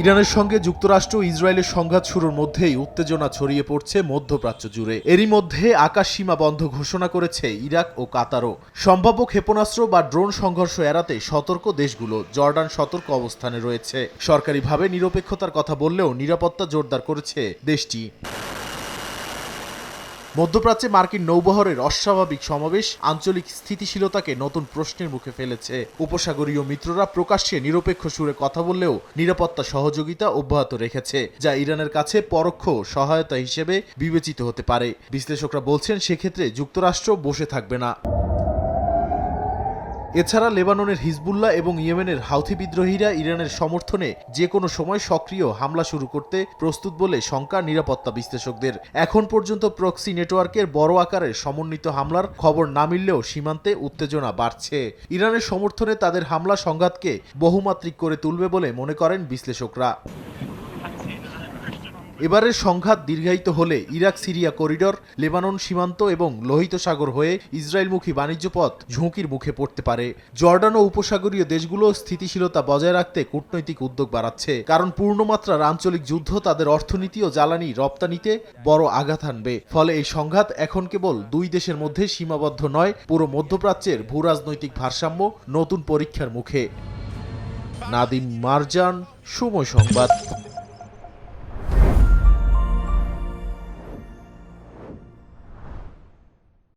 ইরানের সঙ্গে যুক্তরাষ্ট্র ও ইসরায়েলের সংঘাত শুরুর মধ্যেই উত্তেজনা ছড়িয়ে পড়ছে মধ্যপ্রাচ্য জুড়ে। এরই মধ্যে আকাশ সীমা বন্ধ ঘোষণা করেছে ইরাক ও কাতারও। সম্ভাব্য ক্ষেপণাস্ত্র বা ড্রোন সংঘর্ষ এড়াতে সতর্ক দেশগুলো। জর্ডান সতর্ক অবস্থানে রয়েছে। সরকারিভাবে নিরপেক্ষতার কথা বললেও নিরাপত্তা জোরদার করেছে দেশটি। মধ্যপ্রাচ্যে মার্কিন নৌবহরের অস্বাভাবিক সমাবেশ আঞ্চলিক স্থিতিশীলতাকে নতুন প্রশ্নের মুখে ফেলেছে। উপসাগরীয় মিত্ররা প্রকাশ্যে নিরপেক্ষ সুরে কথা বললেও নিরাপত্তা সহযোগিতা অব্যাহত রেখেছে, যা ইরানের কাছে পরোক্ষ সহায়তা হিসেবে বিবেচিত হতে পারে। বিশ্লেষকরা বলছেন, সেক্ষেত্রে যুক্তরাষ্ট্র বসে থাকবে না। এছাড়া লেবাননের হিজবুল্লাহ এবং ইয়েমেনের হাউথি বিদ্রোহীরা ইরানের সমর্থনে যে কোনো সময় সক্রিয় হামলা শুরু করতে প্রস্তুত বলে শঙ্কা নিরাপত্তা বিশ্লেষকদের। এখন পর্যন্ত প্রক্সি নেটওয়ার্কের বড় আকারের সমন্বিত হামলার খবর না মিললেও সীমান্তে উত্তেজনা বাড়ছে। ইরানের সমর্থনে তাদের হামলা সংঘাতকে বহুমাত্রিক করে তুলবে বলে মনে করেন বিশ্লেষকরা। এবারের সংঘাত দীর্ঘায়িত হলে ইরাক সিরিয়া করিডর, লেবানন সীমান্ত এবং লোহিত সাগর হয়ে ইসরায়েলমুখী বাণিজ্য পথ ঝুঁকির মুখে পড়তে পারে। জর্ডান ও উপসাগরীয় দেশগুলো স্থিতিশীলতা বজায় রাখতে কূটনৈতিক উদ্যোগ বাড়াচ্ছে, কারণ পূর্ণমাত্রার আঞ্চলিক যুদ্ধ তাদের অর্থনীতি ও জ্বালানি রপ্তানিতে বড় আঘাত আনবে। ফলে এই সংঘাত এখন কেবল দুই দেশের মধ্যে সীমাবদ্ধ নয়, পুরো মধ্যপ্রাচ্যের ভূরাজনৈতিক ভারসাম্য নতুন পরীক্ষার মুখে। নাদিম মারজান, সময় সংবাদ।